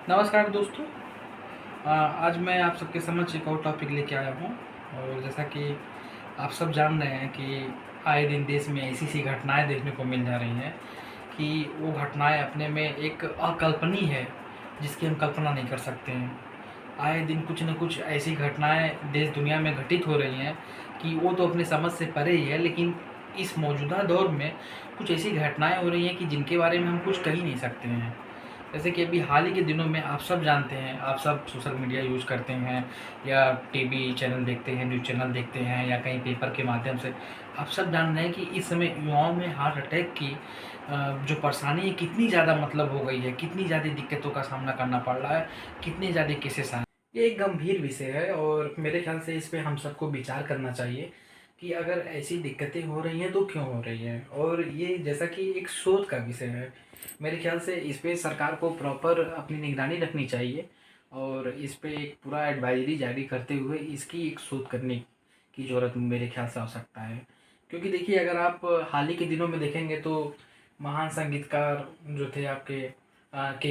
नमस्कार दोस्तों। आज मैं आप सबके समक्ष एक और टॉपिक लेके आया हूँ। और जैसा कि आप सब जान रहे हैं कि आए दिन देश में ऐसी-ऐसी घटनाएँ देखने को मिल जा रही हैं कि वो घटनाएँ अपने में एक अकल्पनीय है, जिसकी हम कल्पना नहीं कर सकते हैं। आए दिन कुछ न कुछ ऐसी घटनाएँ देश दुनिया में घटित हो रही हैं कि वो तो अपने समझ से परे ही है, लेकिन इस मौजूदा दौर में कुछ ऐसी घटनाएँ हो रही हैं कि जिनके बारे में हम कुछ कह ही नहीं सकते हैं। जैसे कि अभी हाल ही के दिनों में आप सब जानते हैं, आप सब सोशल मीडिया यूज़ करते हैं या टीवी चैनल देखते हैं, न्यूज़ चैनल देखते हैं या कहीं पेपर के माध्यम से आप सब जान रहे हैं कि इस समय युवाओं में हार्ट अटैक की जो परेशानी है कितनी ज़्यादा मतलब हो गई है, कितनी ज़्यादा दिक्कतों का सामना करना पड़ रहा है, कितने ज़्यादा केसेस आए। ये एक गंभीर विषय है और मेरे ख्याल से इस पे हम सबको विचार करना चाहिए कि अगर ऐसी दिक्कतें हो रही हैं तो क्यों हो रही हैं। और ये जैसा कि एक शोध का विषय है, मेरे ख्याल से इस पे सरकार को प्रॉपर अपनी निगरानी रखनी चाहिए और इस पे एक पूरा एडवाइजरी जारी करते हुए इसकी एक शोध करने की ज़रूरत मेरे ख्याल से आवश्यकता है। क्योंकि देखिए, अगर आप हाल ही के दिनों में देखेंगे तो महान संगीतकार जो थे आपके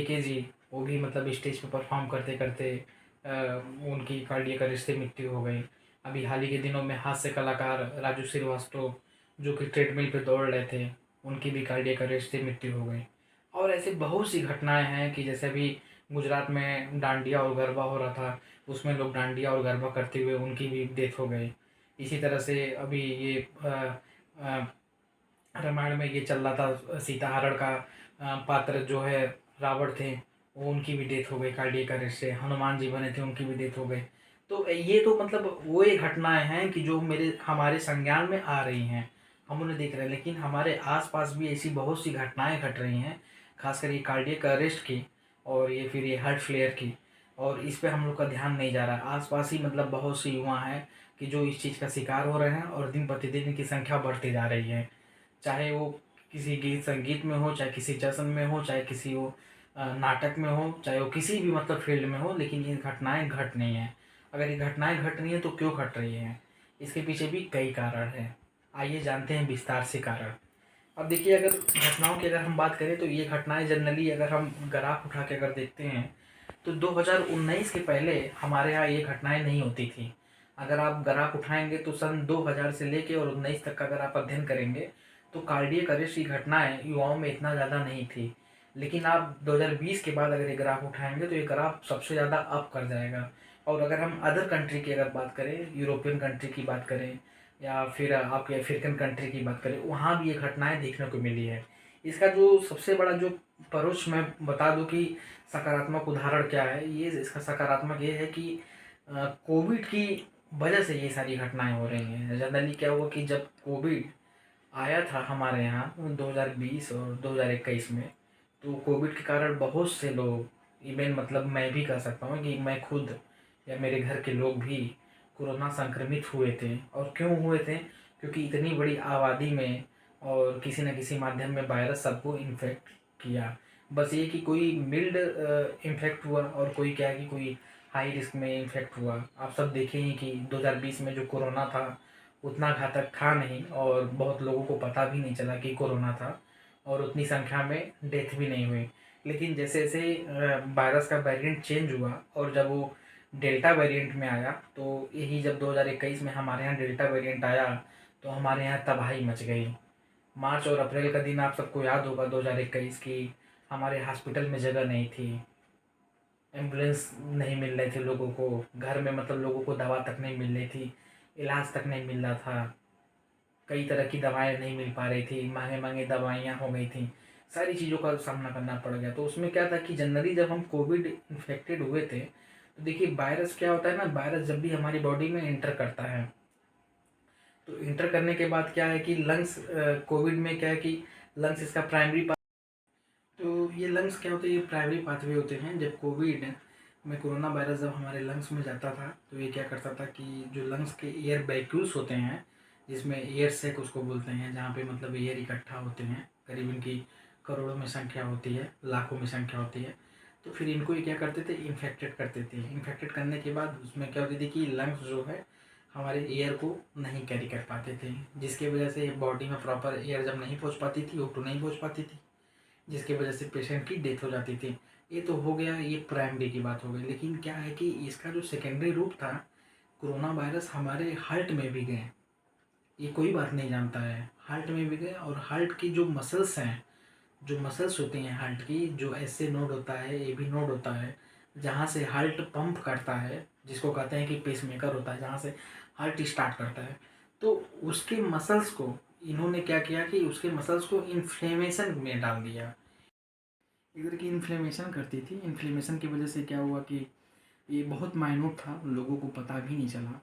के जी, वो भी मतलब स्टेज पे परफॉर्म करते करते उनकी कार्डियक अरेस्ट से मृत्यु हो गई। अभी हाल ही के दिनों में हास्य कलाकार राजू श्रीवास्तव, जो कि ट्रेडमिल पे दौड़ रहे थे, उनकी भी कार्डियक अरेस्ट से मृत्यु हो गई। और ऐसी बहुत सी घटनाएं हैं कि जैसे अभी गुजरात में डांडिया और गरबा हो रहा था, उसमें लोग डांडिया और गरबा करते हुए उनकी भी डेथ हो गई। इसी तरह से अभी ये अ, रामायण में ये चल रहा था, सीता हरण का पात्र जो है रावण थे, वो उनकी भी डेथ हो गई कार्डियक अरेस्ट से। हनुमान जी बने थे, उनकी भी डेथ हो गई। तो ये तो मतलब वो ये घटनाएं हैं कि जो मेरे हमारे संज्ञान में आ रही हैं, हम उन्हें देख रहे हैं। लेकिन हमारे आसपास भी ऐसी बहुत सी घटनाएं घट रही हैं, खासकर ये कार्डियक अरेस्ट की और ये फिर ये हार्ट फ्लेयर की। और इस पे हम लोग का ध्यान नहीं जा रहा है। आसपास ही मतलब बहुत से युवा हैं कि जो इस चीज़ का शिकार हो रहे हैं और दिन प्रतिदिन इनकी संख्या बढ़ती जा रही है। चाहे वो किसी गीत संगीत में हो, चाहे किसी जश्न में हो, चाहे किसी वो नाटक में हो, चाहे वो किसी भी मतलब फील्ड में हो, लेकिन ये घटनाएं घट नहीं हैं। अगर ये घटनाएं घट रही हैं तो क्यों घट रही हैं? इसके पीछे भी कई कारण हैं। आइए जानते हैं विस्तार से कारण। अब देखिए, अगर घटनाओं की अगर हम बात करें तो ये घटनाएं जनरली अगर हम ग्राफ उठा के अगर देखते हैं तो 2019 के पहले हमारे यहाँ ये घटनाएं नहीं होती थी। अगर आप ग्राफ उठाएंगे तो सन 2000 से लेके और 19 तक का अगर आप अध्ययन करेंगे तो कार्डियक अरेस्ट की घटनाएं युवाओं में इतना ज़्यादा नहीं थी। लेकिन आप 2020 के बाद अगर ये ग्राफ उठाएंगे तो ये ग्राफ सबसे ज़्यादा अप कर जाएगा। और अगर हम अदर कंट्री की अगर बात करें, यूरोपियन कंट्री की बात करें या फिर आपके अफ्रीकन कंट्री की बात करें, वहाँ भी ये घटनाएं देखने को मिली है। इसका जो सबसे बड़ा जो परोक्ष मैं बता दूं कि सकारात्मक उदाहरण क्या है, ये इसका सकारात्मक ये है कि कोविड की वजह से ये सारी घटनाएं हो रही हैं। जनरली क्या हुआ कि जब कोविड आया था हमारे यहाँ 2020 और 2021 में, तो कोविड के कारण बहुत से लोग, इवन मतलब मैं भी कह सकता हूँ कि मैं खुद या मेरे घर के लोग भी कोरोना संक्रमित हुए थे। और क्यों हुए थे? क्योंकि इतनी बड़ी आबादी में और किसी न किसी माध्यम में वायरस सबको इन्फेक्ट किया। बस ये कि कोई मिल्ड इन्फेक्ट हुआ और कोई क्या है कि कोई हाई रिस्क में इन्फेक्ट हुआ। आप सब देखे ही कि 2020 में जो कोरोना था उतना घातक था नहीं और बहुत लोगों को पता भी नहीं चला कि कोरोना था और उतनी संख्या में डेथ भी नहीं हुई। लेकिन जैसे जैसे वायरस का वेरिएंट चेंज हुआ और जब वो डेल्टा वेरिएंट में आया, तो यही जब 2021 में हमारे यहाँ डेल्टा वेरिएंट आया तो हमारे यहाँ तबाही मच गई। मार्च और अप्रैल का दिन आप सबको याद होगा 2021 की, हमारे हॉस्पिटल में जगह नहीं थी, एम्बुलेंस नहीं मिल रहे थे लोगों को, घर में मतलब लोगों को दवा तक नहीं मिल रही थी, इलाज तक नहीं मिल रहा था, कई तरह की दवाएं नहीं मिल पा रही थी, महंगे महंगे दवाइयाँ हो गई थी, सारी चीज़ों का सामना करना पड़ गया। तो उसमें क्या था कि जनरली जब हम कोविड इन्फेक्टेड हुए थे तो देखिए, वायरस क्या होता है ना, वायरस जब भी हमारी बॉडी में इंटर करता है तो इंटर करने के बाद क्या है कि लंग्स, कोविड में क्या है कि लंग्स इसका प्राइमरी, तो ये लंग्स क्या होते हैं, ये प्राइमरी पाथवे होते हैं। जब कोविड में कोरोना वायरस जब हमारे लंग्स में जाता था तो ये क्या करता था कि जो लंग्स के एयर वैक्यूल्स होते हैं, जिसमें एयर सैक उसको बोलते हैं, जहाँ पे मतलब एयर इकट्ठा होते हैं, करीब इनकी करोड़ों में संख्या होती है, लाखों में संख्या होती है। तो फिर इनको ये क्या करते थे, इन्फेक्टेड करते थे। इन्फेक्टेड करने के बाद उसमें क्या होती थी कि लंग्स जो है हमारे एयर को नहीं कैरी कर पाते थे, जिसकी वजह से बॉडी में प्रॉपर एयर जब नहीं पहुँच पाती थी, O2 नहीं पहुँच पाती थी, जिसकी वजह से पेशेंट की डेथ हो जाती थी। ये तो हो गया, ये प्राइमरी की बात हो गई। लेकिन क्या है कि इसका जो सेकेंडरी रूप था, कोरोना वायरस हमारे हार्ट में भी गए। ये कोई बात नहीं जानता है, हार्ट में भी गए। और हार्ट की जो मसल्स हैं, जो मसल्स होती हैं हार्ट की, जो ऐसे नोड होता है, ए बी नोड होता है, जहाँ से हार्ट पंप करता है, जिसको कहते हैं कि पेसमेकर होता है, जहाँ से हार्ट स्टार्ट करता है। तो उसके मसल्स को इन्होंने क्या किया कि उसके मसल्स को इन्फ्लेमेशन में डाल दिया। इधर की इन्फ्लेमेशन करती थी। इन्फ्लेमेशन की वजह से क्या हुआ कि ये बहुत माइन्यूट था, लोगों को पता भी नहीं चला,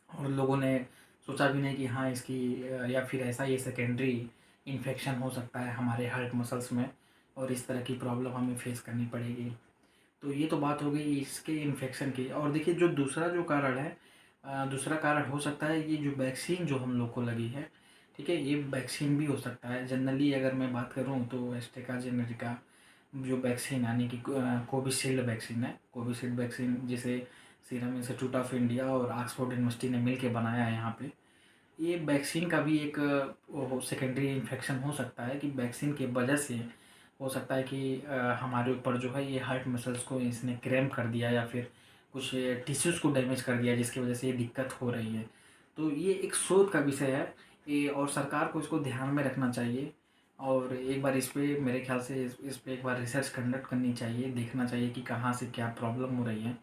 और लोगों ने सोचा भी नहीं कि हाँ इसकी या फिर ऐसा ये सेकेंडरी इन्फेक्शन हो सकता है हमारे हार्ट मसल्स में, और इस तरह की प्रॉब्लम हमें फेस करनी पड़ेगी। तो ये तो बात हो गई इसके इन्फेक्शन की। और देखिए जो दूसरा जो कारण है, दूसरा कारण हो सकता है ये जो वैक्सीन जो हम लोग को लगी है, ठीक है, ये वैक्सीन भी हो सकता है। जनरली अगर मैं बात करूँ तो एस्ट्राजेनेका जो वैक्सीन यानी कि कोविशील्ड वैक्सीन है, कोविशील्ड वैक्सीन जिसे सीरम इंस्टीट्यूट ऑफ इंडिया और ऑक्सफोर्ड यूनिवर्सिटी ने मिल के बनाया है यहाँ पे, ये वैक्सीन का भी एक सेकेंडरी इन्फेक्शन हो सकता है कि वैक्सीन की वजह से हो सकता है कि हमारे ऊपर जो है ये हार्ट मसल्स को इसने क्रैम्प कर दिया या फिर कुछ टिश्यूज़ को डैमेज कर दिया, जिसकी वजह से ये दिक्कत हो रही है। तो ये एक शोध का विषय है ये, और सरकार को इसको ध्यान में रखना चाहिए, और एक बार इस पे मेरे ख्याल से इस पे एक बार रिसर्च कंडक्ट करनी चाहिए, देखना चाहिए कि कहाँ से क्या प्रॉब्लम हो रही है।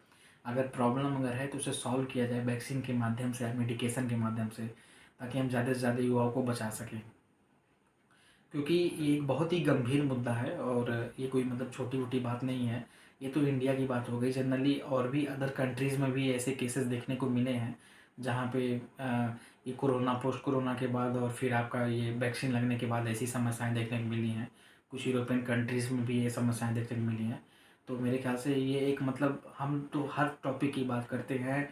अगर प्रॉब्लम अगर है तो उसे सॉल्व किया जाए वैक्सीन के माध्यम से या मेडिकेशन के माध्यम से, ताकि हम ज़्यादा से ज़्यादा युवाओं को बचा सकें। क्योंकि ये एक बहुत ही गंभीर मुद्दा है, और ये कोई मतलब छोटी मोटी बात नहीं है। ये तो इंडिया की बात हो गई, जनरली और भी अदर कंट्रीज़ में भी ऐसे केसेस देखने को मिले हैं, जहाँ पे ये कोरोना पोस्ट कोरोना के बाद और फिर आपका ये वैक्सीन लगने के बाद ऐसी समस्याएं देखने को मिली हैं। कुछ यूरोपियन कंट्रीज़ में भी ये समस्याएं देखने को मिली हैं। तो मेरे ख्याल से ये एक मतलब हम तो हर टॉपिक की बात करते हैं,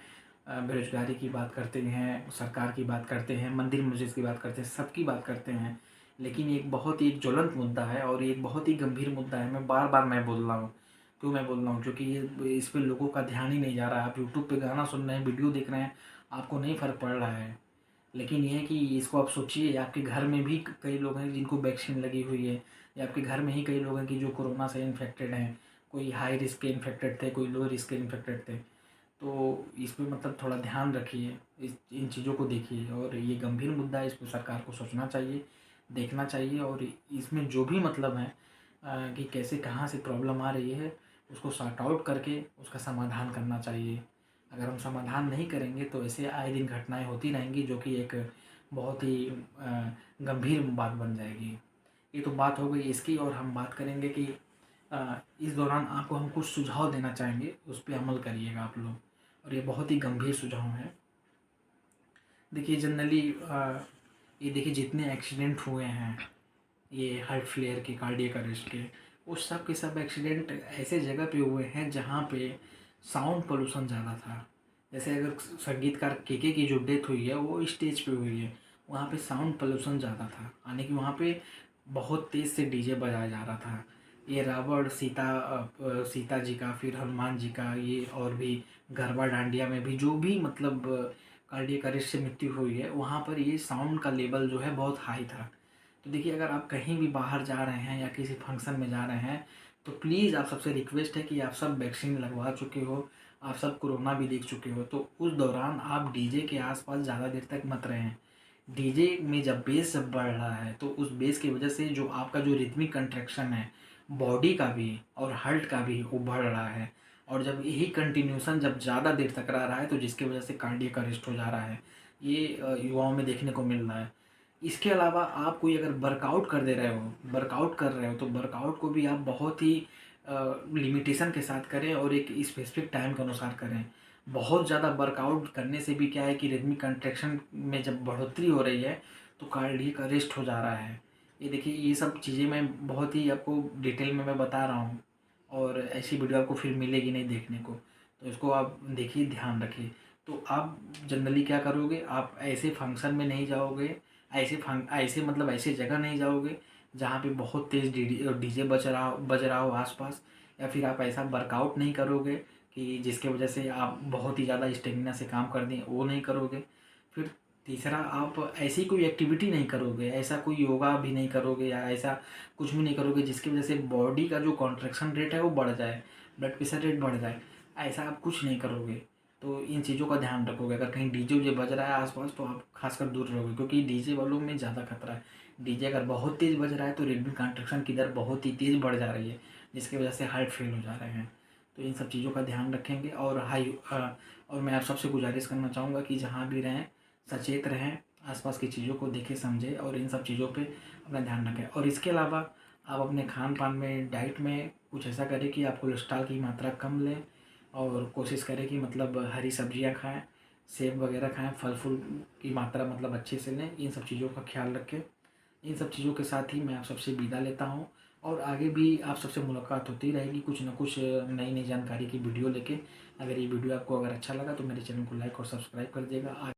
बेरोजगारी की बात करते हैं, सरकार की बात करते हैं, मंदिर मस्जिद की बात करते हैं, सबकी बात करते हैं। लेकिन ये एक बहुत ही ज्वलंत मुद्दा है, और ये एक बहुत ही गंभीर मुद्दा है। मैं बार बार मैं बोल रहा हूँ, क्यों मैं बोल रहा हूँ, क्योंकि ये इस पे लोगों का ध्यान ही नहीं जा रहा है। आप यूट्यूब पे गाना सुन रहे हैं, वीडियो देख रहे हैं, आपको नहीं फ़र्क पड़ रहा है। लेकिन ये है कि इसको आप सोचिए, आपके घर में भी कई लोग हैं जिनको वैक्सीन लगी हुई है, या आपके घर में ही कई लोग हैं कि जो कोरोना से इन्फेक्टेड हैं। कोई हाई रिस्क के इन्फेक्टेड थे, कोई लो रिस्क के इन्फेक्टेड थे। तो इस पे मतलब थोड़ा ध्यान रखिए, इस इन चीज़ों को देखिए, और ये गंभीर मुद्दा है, इस पे सरकार को सोचना चाहिए, देखना चाहिए, और इसमें जो भी मतलब है कि कैसे कहाँ से प्रॉब्लम आ रही है, उसको सॉर्ट आउट करके उसका समाधान करना चाहिए। अगर हम समाधान नहीं करेंगे तो ऐसे आए दिन घटनाएं होती रहेंगी, जो कि एक बहुत ही गंभीर बात बन जाएगी। ये तो बात हो गई इसकी, और हम बात करेंगे कि इस दौरान आपको हम कुछ सुझाव देना चाहेंगे, उस पे अमल करिएगा आप लोग, और ये बहुत ही गंभीर सुझाव हैं। देखिए जनरली ये देखिए जितने एक्सीडेंट हुए हैं ये हार्ट फ्लेयर के, कार्डियक अरेस्ट के, उस सब के सब एक्सीडेंट ऐसे जगह पे हुए हैं जहाँ पे साउंड पोल्यूशन ज़्यादा था। जैसे अगर संगीतकार केके की जो डेथ हुई है वो स्टेज पे हुई है, वहाँ पे साउंड पोल्यूशन ज़्यादा था, यानी कि वहाँ पे बहुत तेज़ से डीजे बजाया जा रहा था। ये रावण सीता जी का, फिर हनुमान जी का, ये और भी गरबा डांडिया में भी जो भी मतलब कार्डियक अरेस्ट से मृत्यु हुई है, वहाँ पर ये साउंड का लेवल जो है बहुत हाई था। तो देखिए अगर आप कहीं भी बाहर जा रहे हैं या किसी फंक्शन में जा रहे हैं, तो प्लीज़ आप सबसे रिक्वेस्ट है कि आप सब वैक्सीन लगवा चुके हो, आप सब कोरोना भी देख चुके हो, तो उस दौरान आप डीजे के आसपास ज़्यादा देर तक मत रहें। डीजे में जब बेस जब बढ़ रहा है तो उस बेस की वजह से जो आपका जो रिथमिक कंट्रैक्शन है बॉडी का भी और हार्ट का भी, वो बढ़ रहा है। और जब यही कंटिन्यूसन जब ज़्यादा देर तक रहा है तो जिसकी वजह से कार्डियक अरेस्ट हो जा रहा है, ये युवाओं में देखने को मिल रहा है। इसके अलावा आप कोई अगर वर्कआउट कर दे रहे हो, वर्कआउट कर रहे हो, तो वर्कआउट को भी आप बहुत ही लिमिटेशन के साथ करें, और एक स्पेसिफिक टाइम के अनुसार करें। बहुत ज़्यादा वर्कआउट करने से भी क्या है कि रिदमिक कंट्रैक्शन में जब बढ़ोतरी हो रही है तो कार्डियक अरेस्ट हो जा रहा है। ये देखिए ये सब चीज़ें मैं बहुत ही आपको डिटेल में मैं बता रहा हूँ, और ऐसी वीडियो आपको फिर मिलेगी नहीं देखने को, तो इसको आप देखिए, ध्यान रखिए। तो आप जनरली क्या करोगे, आप ऐसे फंक्शन में नहीं जाओगे, ऐसे मतलब ऐसे जगह नहीं जाओगे जहाँ पे बहुत तेज़ डीजे बज रहा हो आसपास, या फिर आप ऐसा वर्कआउट नहीं करोगे कि जिसके वजह से आप बहुत ही ज़्यादा स्टेमिना से काम कर दें, वो नहीं करोगे। फिर तीसरा, आप ऐसी कोई एक्टिविटी नहीं करोगे, ऐसा कोई योगा भी नहीं करोगे या ऐसा कुछ भी नहीं करोगे जिसकी वजह से बॉडी का जो कॉन्ट्रैक्शन रेट है वो बढ़ जाए, ब्लड प्रेशर रेट बढ़ जाए। ऐसा आप कुछ नहीं करोगे। तो इन चीज़ों का ध्यान रखोगे। अगर कहीं डीजे वीजे बज रहा है आसपास तो आप खासकर दूर रहोगे, क्योंकि डीजे वालों में ज़्यादा खतरा है। डीजे अगर बहुत तेज़ बज रहा है तो रेडमी कॉन्ट्रैक्शन की दर बहुत ही तेज़ बढ़ जा रही है, जिसकी वजह से हार्ट फेल हो जा रहे हैं। तो इन सब चीज़ों का ध्यान रखेंगे। और मैं आप सबसे गुजारिश करना चाहूँगा कि जहाँ भी रहें सचेत रहें, आसपास की चीज़ों को देखें समझें और इन सब चीज़ों पे अपना ध्यान रखें। और इसके अलावा आप अपने खान पान में, डाइट में कुछ ऐसा करें कि आप कोलेस्ट्रॉल की मात्रा कम लें और कोशिश करें कि मतलब हरी सब्जियां खाएं, सेब वगैरह खाएं, फल फूल की मात्रा मतलब अच्छे से लें। इन सब चीज़ों का ख्याल रखें। इन सब चीज़ों के साथ ही मैं आप सबसे विदा लेता हूँ और आगे भी आप सबसे मुलाकात होती रहेगी कुछ ना कुछ नई नई जानकारी की वीडियो लेके। अगर ये वीडियो आपको अगर अच्छा लगा तो मेरे चैनल को लाइक और सब्सक्राइब कर दीजिएगा।